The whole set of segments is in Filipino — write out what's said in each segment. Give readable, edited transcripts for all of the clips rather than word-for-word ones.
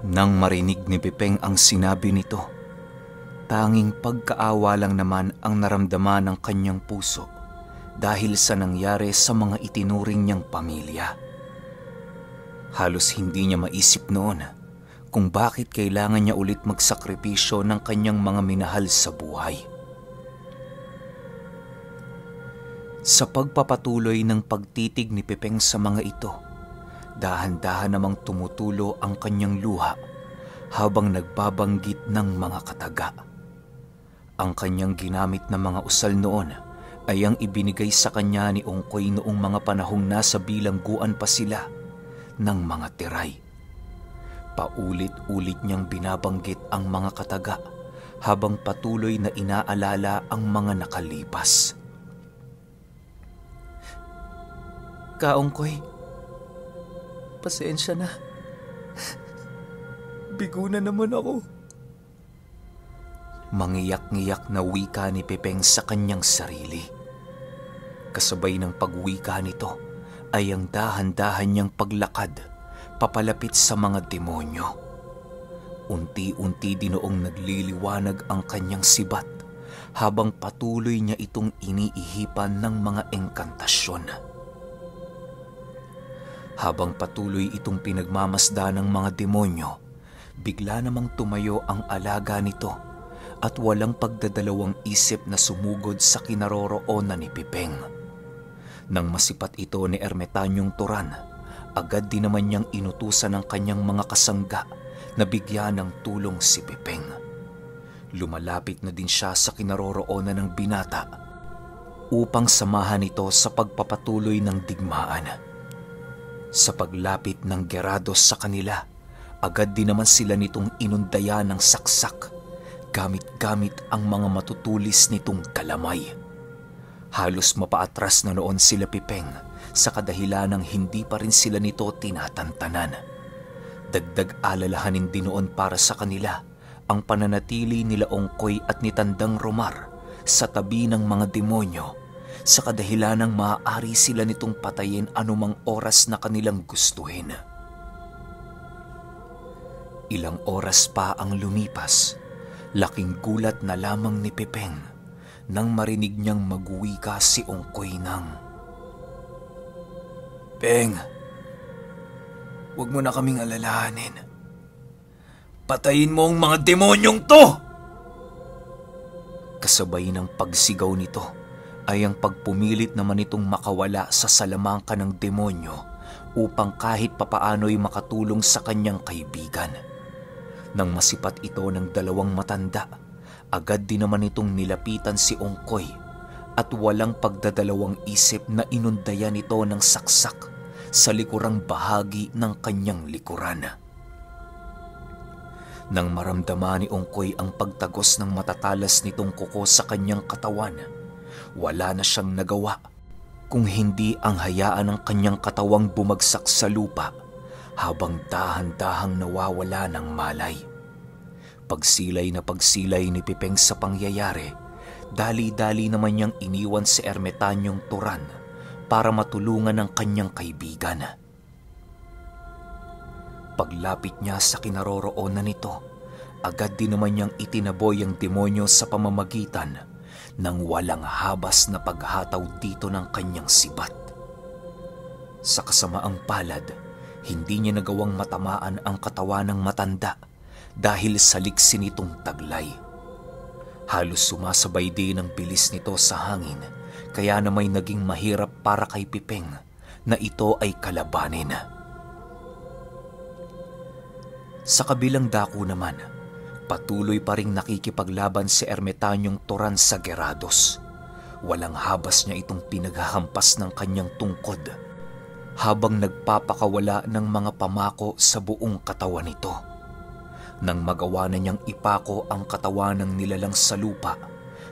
Nang marinig ni Pipeng ang sinabi nito, tanging pagkaawa lang naman ang naramdaman ng kanyang puso dahil sa nangyari sa mga itinuring niyang pamilya. Halos hindi niya maisip noon kung bakit kailangan niya ulit magsakripisyo ng kanyang mga minahal sa buhay. Sa pagpapatuloy ng pagtitig ni Pipeng sa mga ito, dahan-dahan namang tumutulo ang kanyang luha habang nagbabanggit ng mga kataga. Ang kanyang ginamit na mga usal noon ay ang ibinigay sa kanya ni Ongkoy noong mga panahong nasa bilangguan pa sila ng mga tiray. Paulit-ulit niyang binabanggit ang mga kataga habang patuloy na inaalala ang mga nakalipas. Kaongkoy, pasensya na. Bigo na naman ako. Mangiyak-ngiyak na wika ni Pipeng sa kanyang sarili. Kasabay ng pagwika nito ay ang dahan-dahan niyang paglakad papalapit sa mga demonyo. Unti-unti dinoong nagliliwanag ang kanyang sibat habang patuloy niya itong iniihipan ng mga engkantasyon. Habang patuloy itong pinagmamasdan ng mga demonyo, bigla namang tumayo ang alaga nito at walang pagdadalawang isip na sumugod sa kinaroroonan ni Pipeng. Nang masipat ito ni Ermitanyong Turan, agad din naman niyang inutusan ng kanyang mga kasangga na bigyan ng tulong si Pipeng. Lumalapit na din siya sa kinaroroonan ng binata upang samahan ito sa pagpapatuloy ng digmaan. Sa paglapit ng Gerados sa kanila, agad din naman sila nitong inundaya ng saksak, gamit-gamit ang mga matutulis nitong kalamay. Halos mapaatras na noon sila Pipeng sa kadahilan ng hindi pa rin sila nito tinatantanan. Dagdag alalahanin din noon para sa kanila ang pananatili nila Ongkoy at ni Tandang Romar sa tabi ng mga demonyo sa kadahilan ng maaari sila nitong patayin anumang oras na kanilang gustuhin. Ilang oras pa ang lumipas, laking gulat na lamang ni Pipeng nang marinig niyang magwika si Ongkoy ng, "Peng, huwag mo na kaming alalahanin. Patayin mo ang mga demonyong to!" Kasabay ng pagsigaw nito ay ang pagpumilit naman itong makawala sa salamangka ng demonyo upang kahit papaano'y makatulong sa kanyang kaibigan. Nang masipat ito ng dalawang matanda, agad din naman itong nilapitan si Ongkoy at walang pagdadalawang isip na inundayan ito ng saksak sa likurang bahagi ng kanyang likuran. Nang maramdaman ni Ongkoy ang pagtagos ng matatalas nitong kuko sa kanyang katawan, wala na siyang nagawa kung hindi ang hayaan ng kanyang katawang bumagsak sa lupa habang dahan-dahang nawawala ng malay. Pagsilay na pagsilay ni Pipeng sa pangyayari, dali-dali naman niyang iniwan si Ermitanyong Turan para matulungan ang kanyang kaibigan. Paglapit niya sa kinaroroonan nito, agad din naman niyang itinaboy ang demonyo sa pamamagitan nang walang habas na paghataw dito ng kanyang sibat. Sa kasamaang palad, hindi niya nagawang matamaan ang katawan ng matanda dahil sa liksi nitong taglay. Halos sumasabay din ang bilis nito sa hangin, kaya na may naging mahirap para kay Pipeng na ito ay kalabanin. Sa kabilang dako naman, patuloy pa ring nakikipaglaban si Ermitanyong Turan sa Gerados. Walang habas niya itong pinaghahampas ng kanyang tungkod habang nagpapakawala ng mga pamako sa buong katawan nito. Nang magawa na niyang ipako ang katawan ng nilalang sa lupa,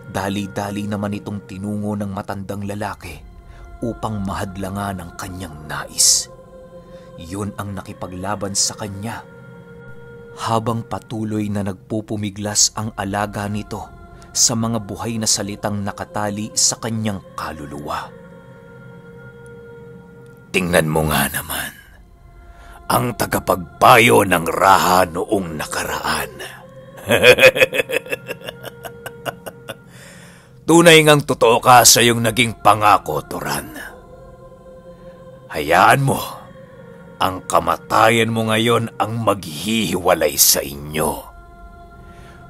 dali-dali naman itong tinungo ng matandang lalaki upang mahadlangan ang kanyang nais. Yun ang nakipaglaban sa kanya habang patuloy na nagpupumiglas ang alaga nito sa mga buhay na salitang nakatali sa kanyang kaluluwa. "Tingnan mo nga naman, ang tagapagpayo ng Raha noong nakaraan. Tunay ngang totoo ka sa iyong naging pangako, Turan. Hayaan mo, ang kamatayan mo ngayon ang maghihiwalay sa inyo.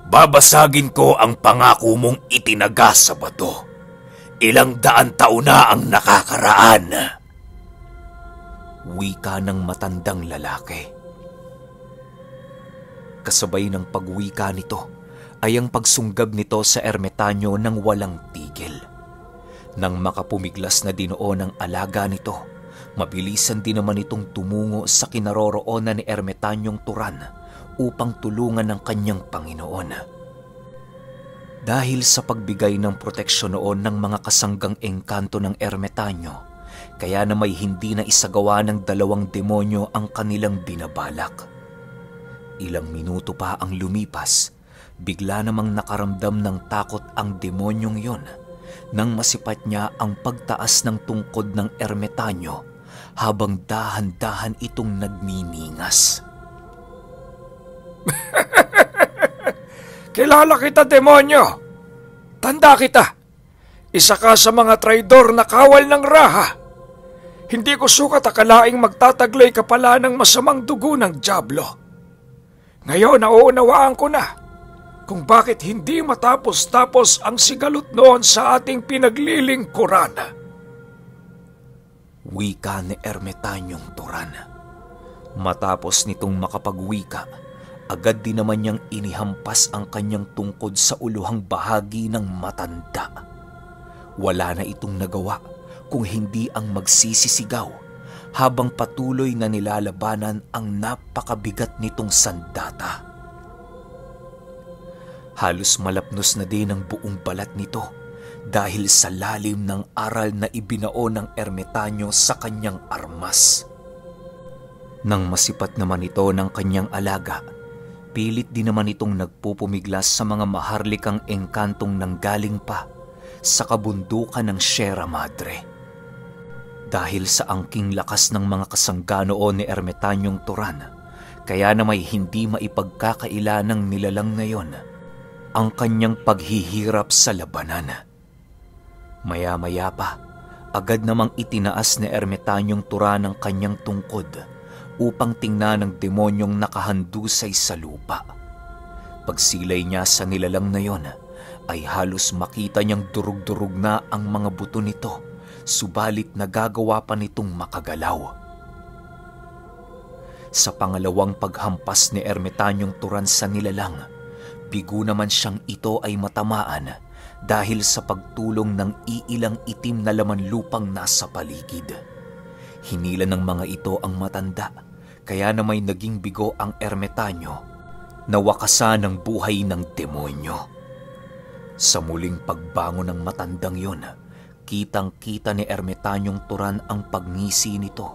Babasagin ko ang pangako mong itinaga sa bato. Ilang daan taon na ang nakakaraan. Wika ng matandang lalaki. Kasabay ng pagwika nito ay ang pagsunggab nito sa ermitanyo ng walang tigil. Nang makapumiglas na dinoo ng alaga nito, mabilisan din naman itong tumungo sa kinaroroonan ni ermitanyong Turan upang tulungan ng kanyang Panginoon. Dahil sa pagbigay ng proteksyon noon ng mga kasanggang engkanto ng ermitanyo, kaya na may hindi na isagawa ng dalawang demonyo ang kanilang binabalak. Ilang minuto pa ang lumipas, bigla namang nakaramdam ng takot ang demonyong yon nang masipat niya ang pagtaas ng tungkod ng ermitanyo habang dahan-dahan itong nagniningas. Kilala kita, demonyo! Tanda kita! Isa ka sa mga traidor na kawal ng Raha. Hindi ko sukat akalaing magtataglay ka pala ng masamang dugo ng dyablo. Ngayon nauunawaan ko na kung bakit hindi matapos-tapos ang sigalot noon sa ating pinaglilingkuran. Wika ni ermitanyong Turan. Matapos nitong makapagwika, agad din naman niyang inihampas ang kanyang tungkod sa uluhang bahagi ng matanda. Wala na itong nagawa kung hindi ang magsisisigaw habang patuloy na nilalabanan ang napakabigat nitong sandata. Halos malapnos na din ang buong balat nito dahil sa lalim ng aral na ibinao ng ermitanyo sa kanyang armas. Nang masipat naman ito ng kanyang alaga, pilit din naman itong nagpupumiglas sa mga maharlikang engkantong nanggaling pa sa kabundukan ng Sierra Madre. Dahil sa angking lakas ng mga kasangga noon ni ermitanyong Turan, kaya na may hindi maipagkakaila ng nilalang na yon ang kanyang paghihirap sa labanan. Maya-maya pa, agad namang itinaas ni ermitanyong Turan ang kanyang tungkod upang tingnan ng demonyong nakahandusay sa lupa. Pagsilay niya sa nilalang na yon, ay halos makita niyang durug-durug na ang mga buto nito, subalit nagagawa pa nitong makagalaw. Sa pangalawang paghampas ni ermitanyong Turan sa nilalang, bigo naman siyang ito ay matamaan dahil sa pagtulong ng iilang itim na laman lupang nasa paligid. Hinila ng mga ito ang matanda, kaya na may naging bigo ang ermitanyo na wakasan ng buhay ng demonyo. Sa muling pagbangon ng matandang yon, kitang-kita ni ermitanyong Turan ang pagngisi nito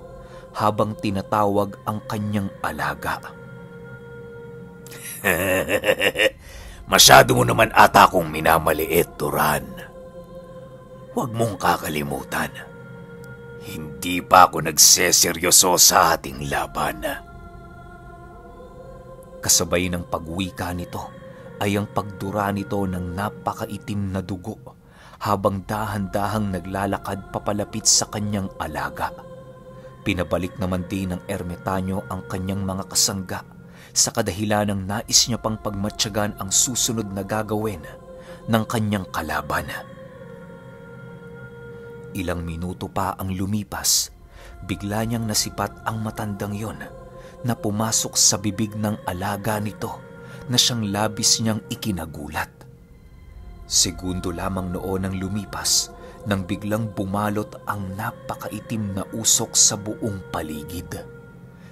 habang tinatawag ang kanyang alaga. Masyado mo naman ata akong minamaliit, Turan. Huwag mong kakalimutan. Hindi pa ako nagseseryoso sa ating laban. Kasabay ng pagwika nito ay ang pagdura nito ng napakaitim na dugo habang dahan-dahang naglalakad papalapit sa kanyang alaga. Pinabalik naman din ng ermitanyo ang kanyang mga kasangga sa kadahilan ng nais niya pang pagmatyagan ang susunod na gagawin ng kanyang kalaban. Ilang minuto pa ang lumipas, bigla niyang nasipat ang matandang yon na pumasok sa bibig ng alaga nito na siyang labis niyang ikinagulat. Segundo lamang noon ang lumipas nang biglang bumalot ang napakaitim na usok sa buong paligid.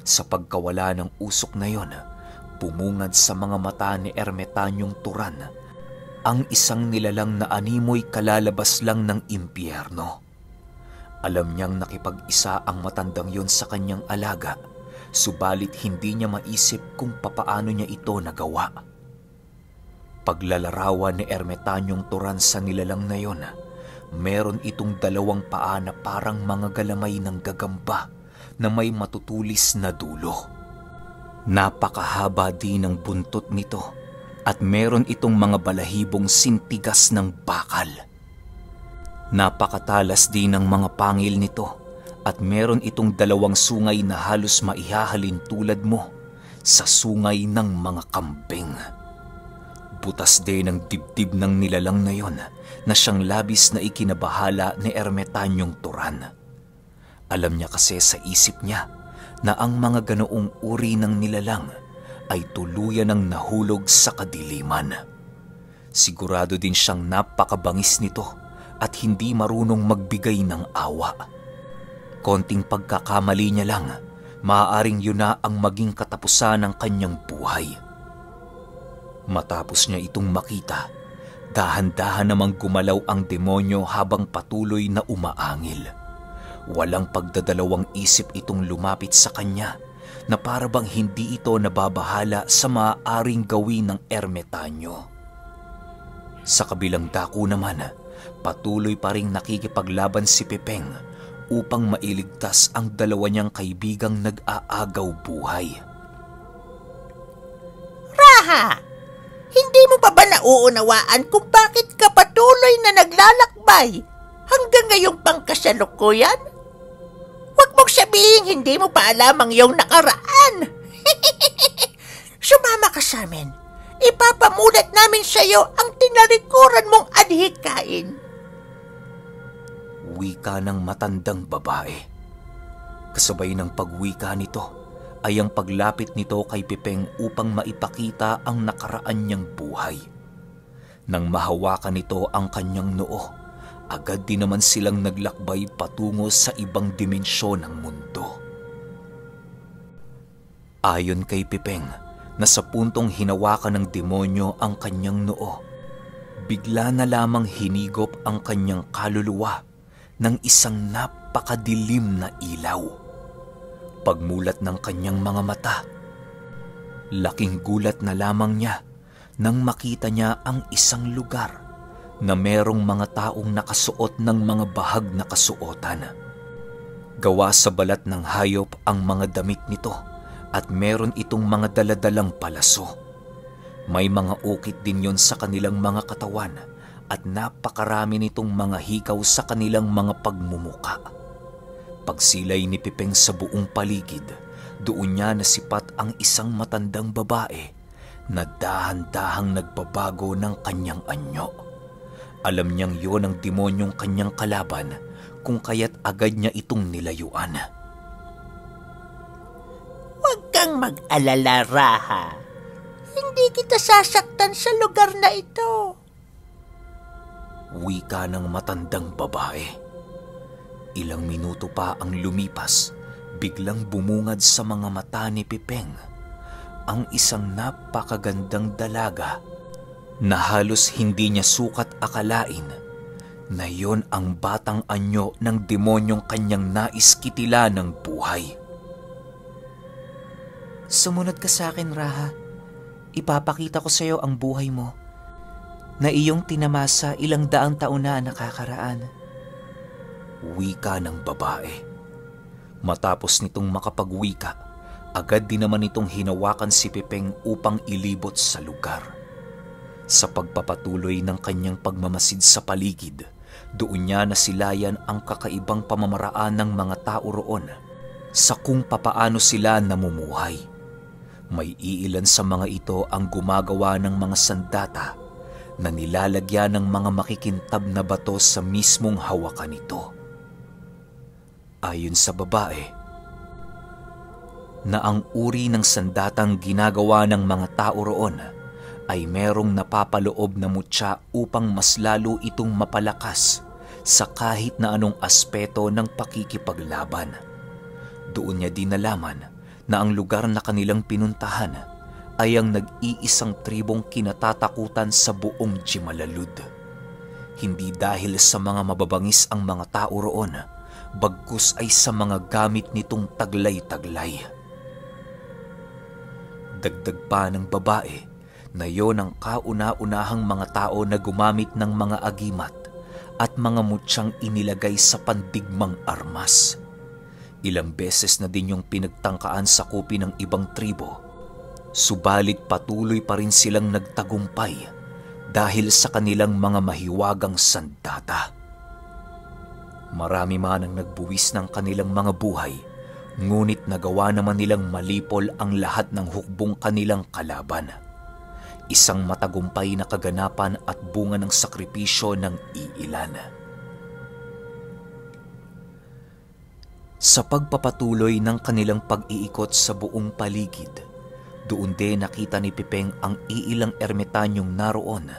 Sa pagkawala ng usok na yon, bumungad sa mga mata ni ermitanyong Turan ang isang nilalang na animoy kalalabas lang ng impyerno. Alam niyang nakipag-isa ang matandang yon sa kanyang alaga, subalit hindi niya maisip kung papaano niya ito nagawa. Paglalarawan ni ermitanyong Turan sa nilalang na yon, meron itong dalawang paa na parang mga galamay ng gagamba na may matutulis na dulo. Napakahaba din ng buntot nito at meron itong mga balahibong sintigas ng bakal. Napakatalas din ng mga pangil nito at meron itong 2 sungay na halos maihahalin tulad mo sa sungay ng mga kambing. Butas din ang dibdib ng nilalang na yon na siyang labis na ikinabahala ni Ermitanyong Turan. Alam niya kasi sa isip niya na ang mga ganoong uri ng nilalang ay tuluyan ng nahulog sa kadiliman. Sigurado din siyang napakabangis nito at hindi marunong magbigay ng awa. Konting pagkakamali niya lang, maaaring yun na ang maging katapusan ng kanyang buhay. Matapos niya itong makita, dahan-dahan namang gumalaw ang demonyo habang patuloy na umaangil. Walang pagdadalawang isip itong lumapit sa kanya na para bang hindi ito nababahala sa maaaring gawin ng ermitanyo. Sa kabilang dako naman, patuloy pa ring nakikipaglaban si Pipeng upang mailigtas ang 2 niyang kaibigang nag-aagaw buhay. Raha! Hindi mo pa ba nauunawaan kung bakit ka patuloy na naglalakbay hanggang ngayong pangkasalukuyan? Huwag mong sabihin hindi mo pa alam ang iyong nakaraan. Sumama ka sa amin. Ipapamulat namin sa iyo ang tinalikuran mong adhikain. Wika ng matandang babae. Kasabay ng pagwika nito ay ang paglapit nito kay Pipeng upang maipakita ang nakaraan niyang buhay. Nang mahawakan nito ang kanyang noo, agad din naman silang naglakbay patungo sa ibang dimensyon ng mundo. Ayon kay Pipeng, na sa puntong hinawakan ng demonyo ang kanyang noo, bigla na lamang hinigop ang kanyang kaluluwa ng isang napakadilim na ilaw. Pagmulat ng kanyang mga mata, laking gulat na lamang niya nang makita niya ang isang lugar na merong mga taong nakasuot ng mga bahag na kasuotan. Gawa sa balat ng hayop ang mga damit nito at meron itong mga daladalang palaso. May mga ukit din yon sa kanilang mga katawan at napakarami nitong mga hikaw sa kanilang mga pagmumuka. Pagsilay ni Pipeng sa buong paligid, doon niya nasipat ang isang matandang babae na dahan-dahang nagbabago ng kanyang anyo. Alam niyang yun ang demonyong kanyang kalaban kung kaya't agad niya itong nilayuan. Huwag kang mag-alala, Raha. Hindi kita sasaktan sa lugar na ito. Wika ng matandang babae. Ilang minuto pa ang lumipas, biglang bumungad sa mga mata ni Pipeng ang isang napakagandang dalaga na halos hindi niya sukat akalain na yon ang batang anyo ng demonyong kanyang nais kitila ng buhay. Sumunod ka sa akin, Raha. Ipapakita ko sa iyo ang buhay mo na iyong tinamasa 200 taon na nakakaraan. Wika ng babae. Matapos nitong makapagwika, agad din naman itong hinawakan si Pipeng upang ilibot sa lugar. Sa pagpapatuloy ng kanyang pagmamasid sa paligid, doon niya nasilayan ang kakaibang pamamaraan ng mga tao roon sa kung papaano sila namumuhay. May iilan sa mga ito ang gumagawa ng mga sandata na nilalagyan ng mga makikintab na bato sa mismong hawakan nito. Ayon sa babae, na ang uri ng sandatang ginagawa ng mga tao roon ay merong napapaloob na mutya upang mas lalo itong mapalakas sa kahit na anong aspeto ng pakikipaglaban. Doon niya din nalaman na ang lugar na kanilang pinuntahan ay ang nag-iisang tribong kinatatakutan sa buong Jimalalud. Hindi dahil sa mga mababangis ang mga tao roon, bagkus ay sa mga gamit nitong taglay-taglay. Dagdag pa ng babae na yon ang kauna-unahang mga tao na gumamit ng mga agimat at mga mutyang inilagay sa pandigmang armas. Ilang beses na din yung pinagtangkaan sakupin ng ibang tribo, subalit patuloy pa rin silang nagtagumpay dahil sa kanilang mga mahiwagang sandata. Marami man ang nagbuwis ng kanilang mga buhay, ngunit nagawa naman nilang malipol ang lahat ng hukbong kanilang kalaban. Isang matagumpay na kaganapan at bunga ng sakripisyo ng iilan. Sa pagpapatuloy ng kanilang pag-iikot sa buong paligid, doon din nakita ni Pipeng ang iilang ermitanyong naroon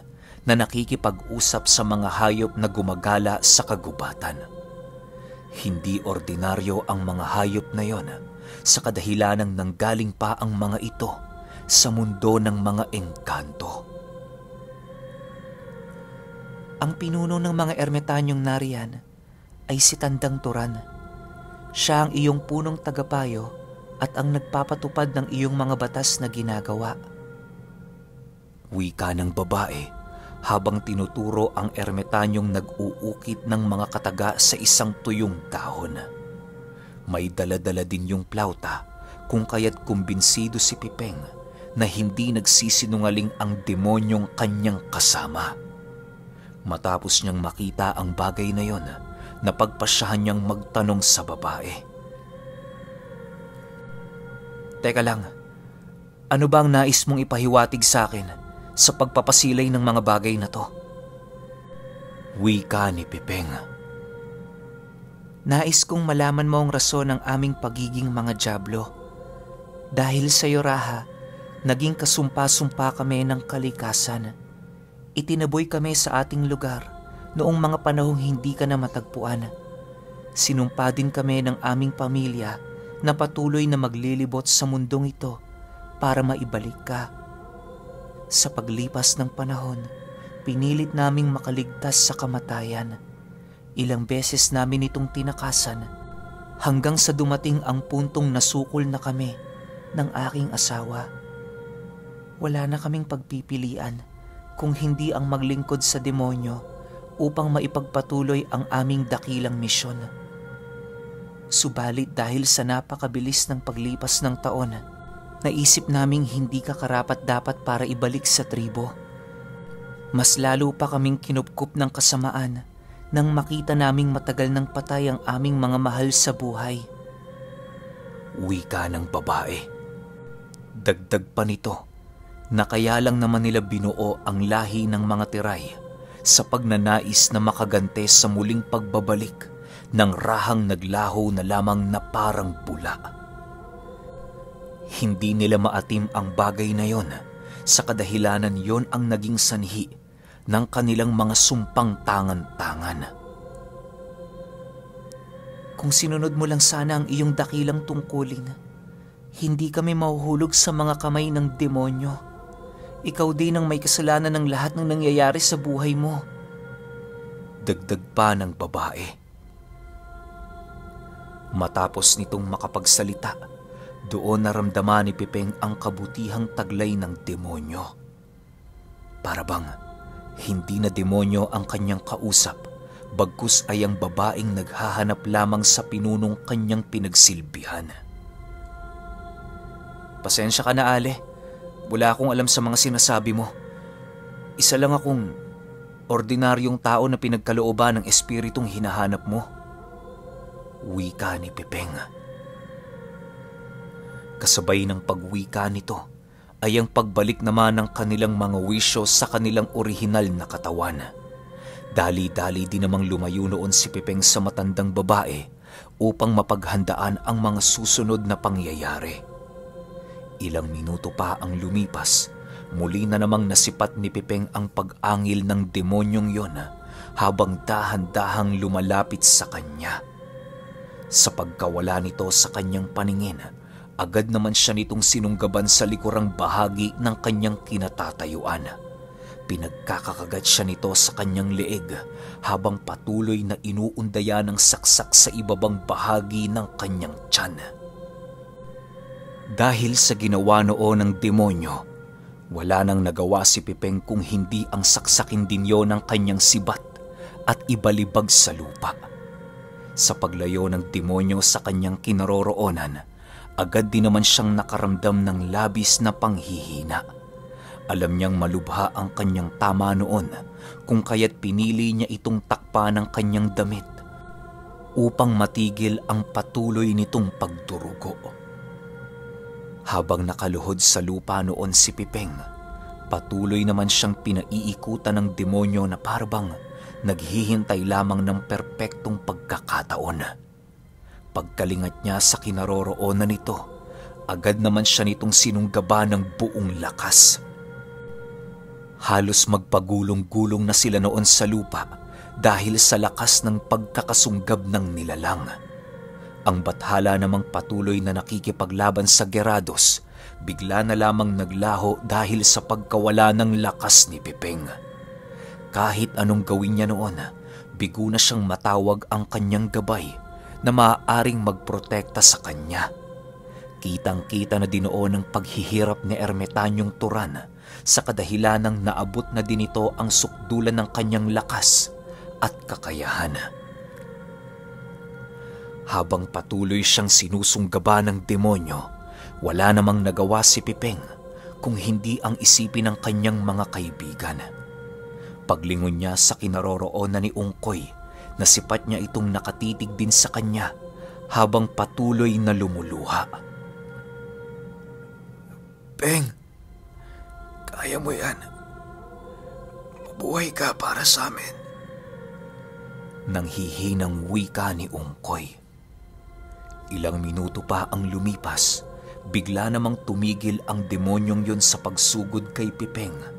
na nakikipag-usap sa mga hayop na gumagala sa kagubatan. Hindi ordinaryo ang mga hayop na yon, sa kadahilanang nanggaling pa ang mga ito sa mundo ng mga engkanto. Ang pinuno ng mga ermitanyong nariyan ay si Tandang Turan. Siya ang iyong punong tagapayo at ang nagpapatupad ng iyong mga batas na ginagawa. Wika ng babae habang tinuturo ang ermitanyong nag-uukit ng mga kataga sa isang tuyong dahon. May dala-dala din yung plauta kung kaya't kumbinsido si Pipeng na hindi nagsisinungaling ang demonyong kanyang kasama. Matapos niyang makita ang bagay na yon, napagpasyahan niyang magtanong sa babae. Teka lang, ano ba ang nais mong ipahiwatig sa akin sa pagpapasilay ng mga bagay na to? Wika ni Pipeng. Nais kong malaman mo ang rason ng aming pagiging mga dyablo. Dahil sa iyo, Raha, naging kasumpa-sumpa kami ng kalikasan. Itinaboy kami sa ating lugar noong mga panahong hindi ka na matagpuan. Sinumpa din kami ng aming pamilya na patuloy na maglilibot sa mundong ito para maibalik ka. Sa paglipas ng panahon, pinilit naming makaligtas sa kamatayan. Ilang beses namin itong tinakasan hanggang sa dumating ang puntong nasukol na kami ng aking asawa. Wala na kaming pagpipilian kung hindi ang maglingkod sa demonyo upang maipagpatuloy ang aming dakilang misyon. Subalit dahil sa napakabilis ng paglipas ng taon, naisip naming hindi ka karapat-dapat para ibalik sa tribo. Mas lalo pa kaming kinupkup ng kasamaan nang makita naming matagal nang patay ang aming mga mahal sa buhay. Wika ng babae. Dagdag pa nito na kaya lang naman nila binuo ang lahi ng mga tiray sa pagnanais na makagante sa muling pagbabalik ng rahang naglaho na lamang na parang bula. Hindi nila maatim ang bagay na yon, sa kadahilanan yon ang naging sanhi ng kanilang mga sumpang tangan-tangan. Kung sinunod mo lang sana ang iyong dakilang tungkulin, hindi kami mahuhulog sa mga kamay ng demonyo. Ikaw din ang may kasalanan ng lahat ng nangyayari sa buhay mo. Dagdag pa ng babae. Matapos nitong makapagsalita, doon naramdaman ni Pipeng ang kabutihang taglay ng demonyo. Para bang hindi na demonyo ang kanyang kausap, bagkus ay ang babaeng naghahanap lamang sa pinunong kanyang pinagsilbihan. Pasensya ka na, Ale. Wala akong alam sa mga sinasabi mo. Isa lang akong ordinaryong tao na pinagkalooban ng espiritong hinahanap mo. Wika ni Pipeng. Kasabay ng pagwika nito ay ang pagbalik naman ng kanilang mga wisyo sa kanilang orihinal na katawan. Dali-dali din namang lumayo noon si Pipeng sa matandang babae upang mapaghandaan ang mga susunod na pangyayari. Ilang minuto pa ang lumipas, muli na namang nasipat ni Pipeng ang pag-angil ng demonyong yon habang dahan-dahang lumalapit sa kanya. Sa pagkawala nito sa kanyang paningin, agad naman siya nitong sinunggaban sa likurang bahagi ng kanyang kinatatayuan. Pinagkakakagat siya nito sa kanyang leeg habang patuloy na inuundayan ng saksak sa ibabang bahagi ng kanyang tiyan. Dahil sa ginawa noon ng demonyo, wala nang nagawa si Pipeng kung hindi ang saksakin din yon ng kanyang sibat at ibalibag sa lupa. Sa paglayo ng demonyo sa kanyang kinaroroonan, agad din naman siyang nakaramdam ng labis na panghihina. Alam niyang malubha ang kanyang tama noon, kung kaya't pinili niya itong takpa ng kanyang damit upang matigil ang patuloy nitong pagdurugo. Habang nakaluhod sa lupa noon si Pipeng, patuloy naman siyang pinaiikutan ng demonyo na parabang naghihintay lamang ng perpektong pagkakataon. Pagkalingat niya sa kinaroroonan nito, agad naman siya nitong sinunggaba ng buong lakas. Halos magpagulong-gulong na sila noon sa lupa dahil sa lakas ng pagkakasunggab ng nilalang. Ang bathala namang patuloy na nakikipaglaban sa Gerados, bigla na lamang naglaho dahil sa pagkawala ng lakas ni Pipeng. Kahit anong gawin niya noon, bigo na siyang matawag ang kanyang gabay na maaaring magprotekta sa kanya. Kitang-kita na din noon ang paghihirap ni Ermitanyong Turan sa kadahilanang naabot na din ito ang sukdulan ng kanyang lakas at kakayahan. Habang patuloy siyang sinusunggaba ng demonyo, wala namang nagawa si Pipeng kung hindi ang isipin ng kanyang mga kaibigan. Paglingon niya sa kinaroroonan ni Ungkoy, nasipat niya itong nakatitig din sa kanya habang patuloy na lumuluha. Peng, kaya mo yan. Mabuhay ka para sa amin. Nanghihinang wika ni Ungkoy. Ilang minuto pa ang lumipas, bigla namang tumigil ang demonyong yon sa pagsugod kay Pipeng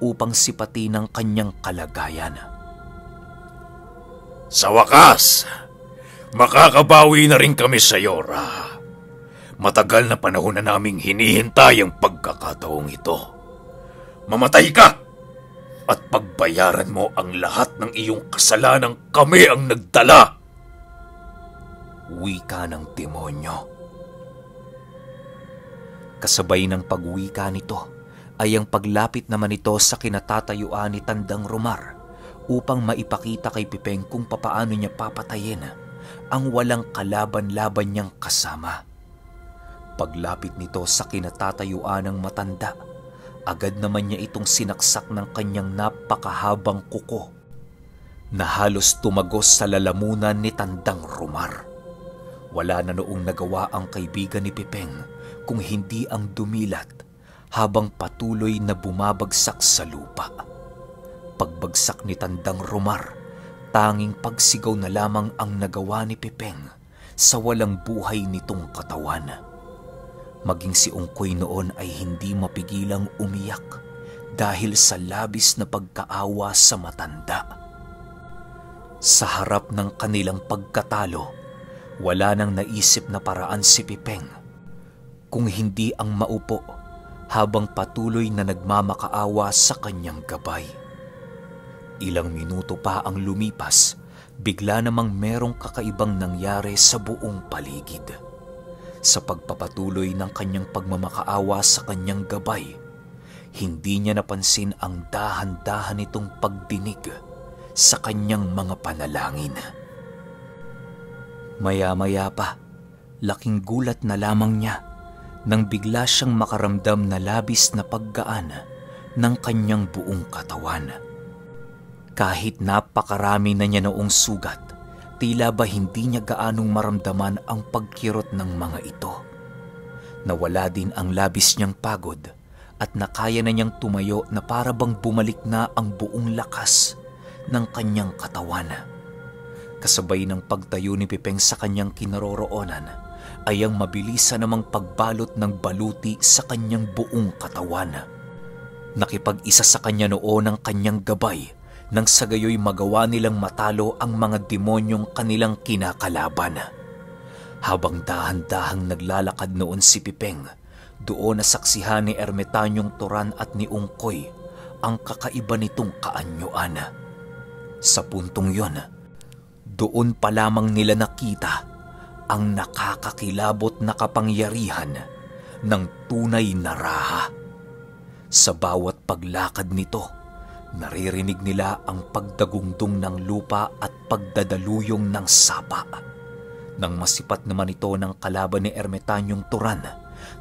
upang sipatin ang kanyang kalagayan. Sa wakas, makakabawi na rin kami sa iyo, Raha. Matagal na panahon na naming hinihintay ang pagkakataong ito. Mamatay ka at pagbayaran mo ang lahat ng iyong kasalanang kami ang nagdala. Wika ng demonyo. Kasabay ng pagwika nito ay ang paglapit naman ito sa kinatatayuan ni Tandang Romar upang maipakita kay Pipeng kung papaano niya papatayin ang walang kalaban-laban niyang kasama. Paglapit nito sa kinatatayuan ng matanda, agad naman niya itong sinaksak ng kanyang napakahabang kuko na halos tumagos sa lalamunan ni Tandang Romar. Wala na noong nagawa ang kaibigan ni Pipeng kung hindi ang dumilat habang patuloy na bumabagsak sa lupa. Pagbagsak ni Tandang Romar, tanging pagsigaw na lamang ang nagawa ni Pipeng sa walang buhay nitong katawan. Maging si Ungkoy noon ay hindi mapigilang umiyak dahil sa labis na pagkaawa sa matanda. Sa harap ng kanilang pagkatalo, wala nang naisip na paraan si Pipeng kung hindi ang maupo habang patuloy na nagmamakaawa sa kanyang gabay. Ilang minuto pa ang lumipas, bigla namang merong kakaibang nangyari sa buong paligid. Sa pagpapatuloy ng kanyang pagmamakaawa sa kanyang gabay, hindi niya napansin ang dahan-dahan nitong pagdinig sa kanyang mga panalangin. Maya-maya pa, laking gulat na lamang niya nang bigla siyang makaramdam na labis na paggaan ng kanyang buong katawan. Kahit napakarami na niya noong sugat, tila ba hindi niya gaanong maramdaman ang pagkirot ng mga ito. Nawala din ang labis niyang pagod at nakaya na niyang tumayo na para bang bumalik na ang buong lakas ng kanyang katawan. Kasabay ng pagtayo ni Pipeng sa kanyang kinaroroonan, ay ang mabilisan namang pagbalot ng baluti sa kanyang buong katawan. Nakipag-isa sa kanya noon ang kanyang gabay nang sa gayoy magawa nilang matalo ang mga demonyong kanilang kinakalaban. Habang dahan-dahang naglalakad noon si Pipeng, doon nasaksihan ni Ermitanyong Turan at ni Ungkoy ang kakaiba nitong kaanyuan. Sa puntong yon, doon pa lamang nila nakita ang nakakakilabot na kapangyarihan ng tunay na Raha. Sa bawat paglakad nito, Naririnig nila ang pagdagungdong ng lupa at pagdadaluyong ng sapa. Nang masipat naman ito ng kalaban ni Ermitanyong Turan,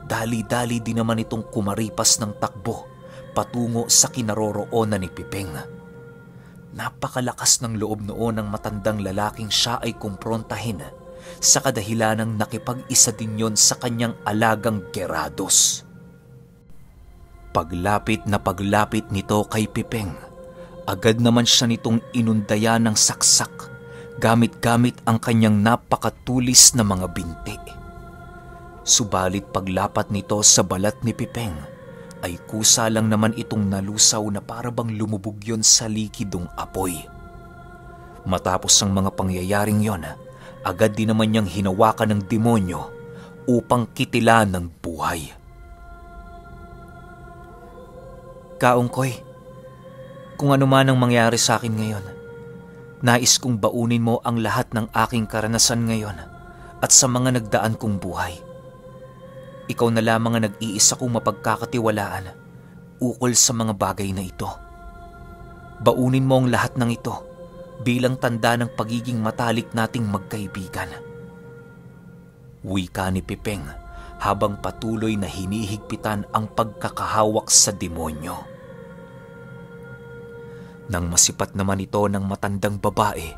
dali-dali din naman itong kumaripas ng takbo patungo sa kinaroroonan ni Pipeng. Napakalakas ng loob noon ng matandang lalaking siya ay kumprontahin sa kadahilanang nakipag-isa din yon sa kanyang alagang Gerados. Paglapit nito kay Pipeng, agad naman siya nitong inundaya ng saksak gamit-gamit ang kanyang napakatulis na mga binti. Subalit paglapat nito sa balat ni Pipeng, ay kusa lang naman itong nalusaw na parabang lumubog yon sa likidong apoy. Matapos ang mga pangyayaring yon, agad din naman niyang hinawakan ng demonyo upang kitilan ng buhay. Kaungkoy, kung ano man ang mangyari sa akin ngayon, nais kong baunin mo ang lahat ng aking karanasan ngayon at sa mga nagdaan kong buhay. Ikaw na lamang ang nag-iisa kong mapagkakatiwalaan ukol sa mga bagay na ito. Baunin mo ang lahat ng ito bilang tanda ng pagiging matalik nating magkaibigan. Wika ni Pipeng habang patuloy na hinihigpitan ang pagkakahawak sa demonyo. Nang masipat naman ito ng matandang babae,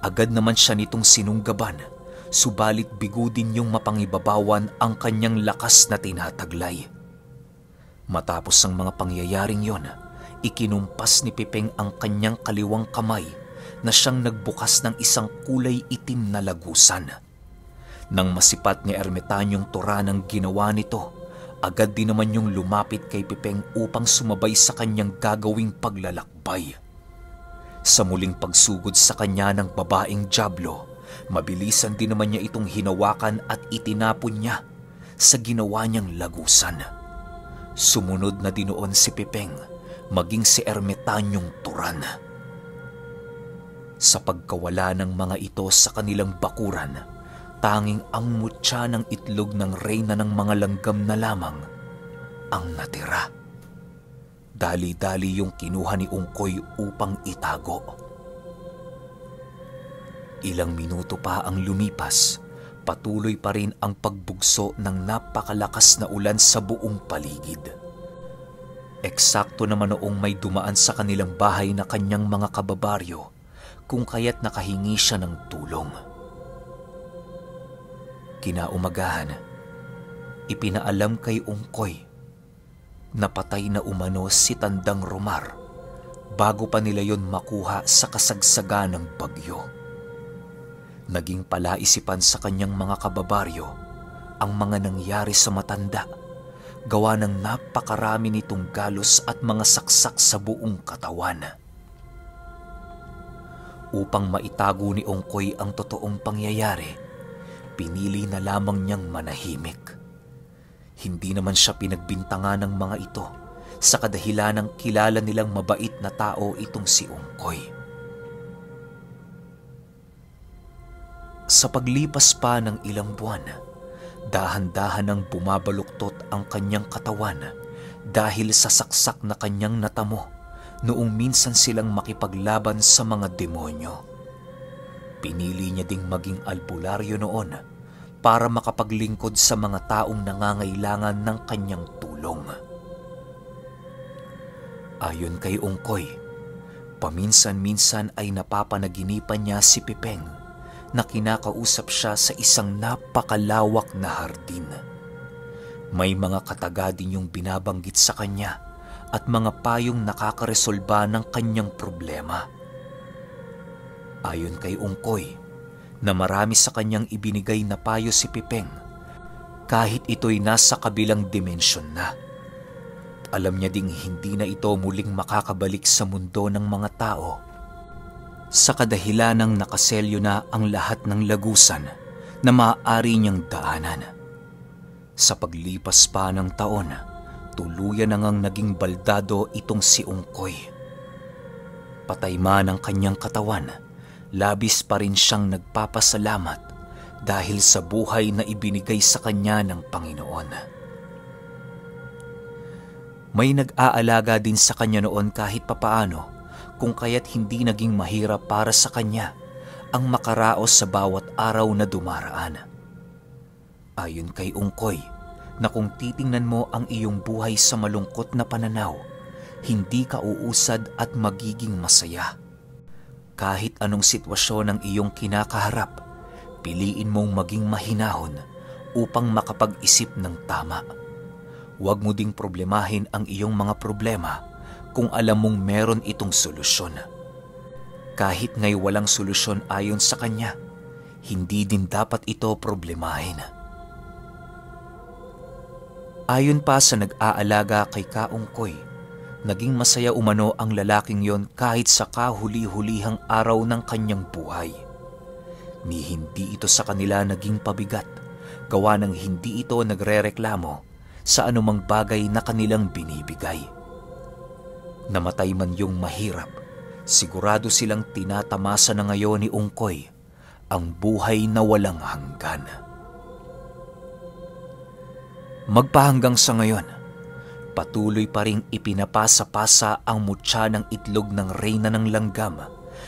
agad naman siya nitong sinunggaban, subalit bigo din yung mapangibabawan ang kanyang lakas na tinataglay. Matapos ang mga pangyayaring yon, ikinumpas ni Pipeng ang kanyang kaliwang kamay na siyang nagbukas ng isang kulay itim na lagusan. Nang masipat ni Ermitanyong Turan ang ginawa nito, agad din naman yung lumapit kay Pipeng upang sumabay sa kanyang gagawing paglalakbay. Sa muling pagsugod sa kanya ng babaeng Diablo, mabilisan din naman niya itong hinawakan at itinapon niya sa ginawa niyang lagusan. Sumunod na dinoon si Pipeng, maging si Ermitanyong Turan. Sa pagkawala ng mga ito sa kanilang bakuran, tanging ang mutya ng itlog ng reyna ng mga langgam na lamang ang natira. Dali-dali yung kinuha ni Ungkoy upang itago. Ilang minuto pa ang lumipas, patuloy pa rin ang pagbugso ng napakalakas na ulan sa buong paligid. Eksakto naman noong may dumaan sa kanilang bahay na kanyang mga kababaryo, kung kaya't nakahingi siya ng tulong. Kinaumagahan, ipinaalam kay Ungkoy na patay na umano si Tandang Romar bago pa nila yon makuha sa kasagsagan ng bagyo. Naging palaisipan sa kanyang mga kababaryo ang mga nangyari sa matanda, gawa ng napakarami nitong galos at mga saksak sa buong katawan. Upang maitago ni Ungkoy ang totoong pangyayari, pinili na lamang niyang manahimik. Hindi naman siya pinagbintangan ng mga ito sa kadahilanang kilala nilang mabait na tao itong si Ungkoy. Sa paglipas pa ng ilang buwan, dahan-dahan ang bumabaluktot ang kanyang katawan dahil sa saksak na kanyang natamo noong minsan silang makipaglaban sa mga demonyo. Pinili niya ding maging albularyo noon para makapaglingkod sa mga taong nangangailangan ng kanyang tulong. Ayon kay Ungkoy, paminsan-minsan ay napapanaginipan niya si Pipeng na kinakausap siya sa isang napakalawak na hardin. May mga kataga din yung binabanggit sa kanya at mga payong nakakaresolba ng kanyang problema. Ayon kay Ungkoy, na marami sa kanyang ibinigay na payo si Pipeng, kahit ito'y nasa kabilang dimensyon na. Alam niya ding hindi na ito muling makakabalik sa mundo ng mga tao, sa kadahilanang nakaselyo na ang lahat ng lagusan na maaari niyang daanan. Sa paglipas pa ng taon, tuluyan na ngang naging baldado itong si Ungkoy. Patay man ang kanyang katawan, labis pa rin siyang nagpapasalamat dahil sa buhay na ibinigay sa kanya ng Panginoon. May nag-aalaga din sa kanya noon kahit papaano kung kaya't hindi naging mahirap para sa kanya ang makaraos sa bawat araw na dumaraan. Ayon kay Ungkoy, na kung titingnan mo ang iyong buhay sa malungkot na pananaw, hindi ka uusad at magiging masaya. Kahit anong sitwasyon ang iyong kinakaharap, piliin mong maging mahinahon upang makapag-isip ng tama. Huwag mo ding problemahin ang iyong mga problema kung alam mong meron itong solusyon. Kahit nga'y walang solusyon ayon sa kanya, hindi din dapat ito problemahin. Ayon pa sa nag-aalaga kay Kaungkoy, naging masaya umano ang lalaking yon kahit sa kahuli-hulihang araw ng kanyang buhay. Ni hindi ito sa kanila naging pabigat, gawa ng hindi ito nagrereklamo sa anumang bagay na kanilang binibigay. Namatay man yung mahirap, sigurado silang tinatamasa na ngayon ni Ungkoy ang buhay na walang hanggan. Magpahanggang sa ngayon, patuloy pa ring ipinapasa-pasa ang mutya ng itlog ng reyna ng langgam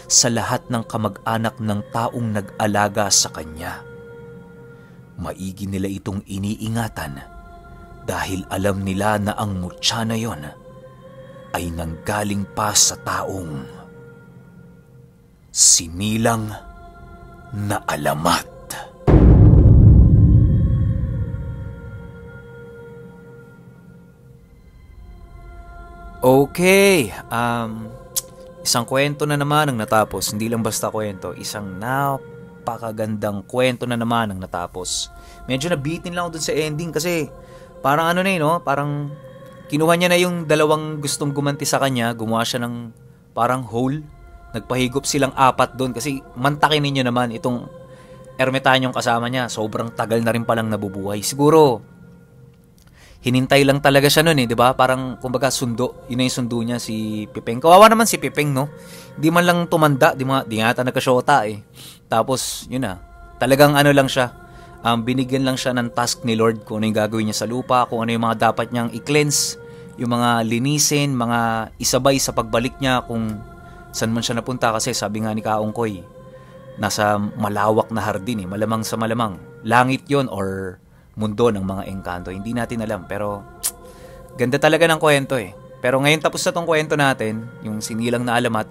sa lahat ng kamag-anak ng taong nag-alaga sa kanya. Maigi nila itong iniingatan dahil alam nila na ang mutya na yon ay nanggaling pa sa taong sinilang na alamat. Okay, isang kwento na naman ang natapos. Hindi lang basta kwento, isang napakagandang kwento na naman ang natapos. Medyo nabitin lang ako dun sa ending kasi parang ano na no? Parang kinuha niya na yung dalawang gustong gumanti sa kanya, gumawa siya ng parang hole. Nagpahigop silang apat dun kasi mantakin ninyo naman itong ermitanyong kasama niya. Sobrang tagal na rin palang nabubuhay. Siguro hinintay lang talaga siya nun 'di ba? Parang kumbaga sundo, yun na yung sundo niya si Pipeng. Kawawa naman si Pipeng, no? Di man lang tumanda, di nga ata nagkasyota eh. Tapos yun na, talagang ano lang siya, binigyan lang siya ng task ni Lord kung ano yung gagawin niya sa lupa, kung ano yung mga dapat niyang i-cleanse, yung mga linisin, mga isabay sa pagbalik niya kung saan man siya napunta. Kasi sabi nga ni Kaungkoy, nasa malawak na hardin eh, malamang sa malamang langit yon or mundo ng mga engkanto. Hindi natin alam, pero ganda talaga ng kwento eh. Pero ngayon tapos na tong kwento natin, yung sinilang na alamat,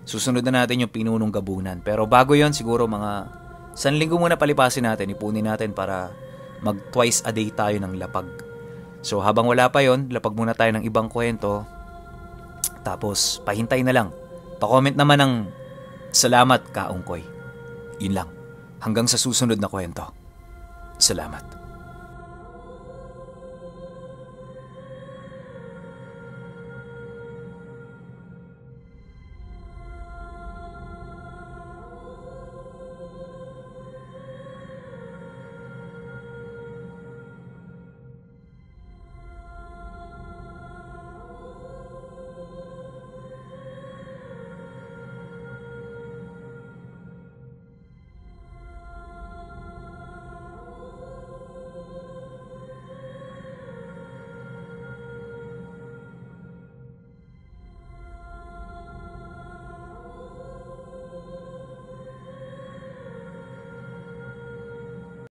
susunod na natin yung pinunong gabunan. Pero bago yon siguro mga 1 linggo muna palipasin natin, ipunin natin para mag twice a day tayo ng lapag. So habang wala pa yon, lapag muna tayo ng ibang kwento. Tapos pahintay na lang. Pa-comment naman ng salamat Kaungkoy. Yun lang. Hanggang sa susunod na kwento. Salamat.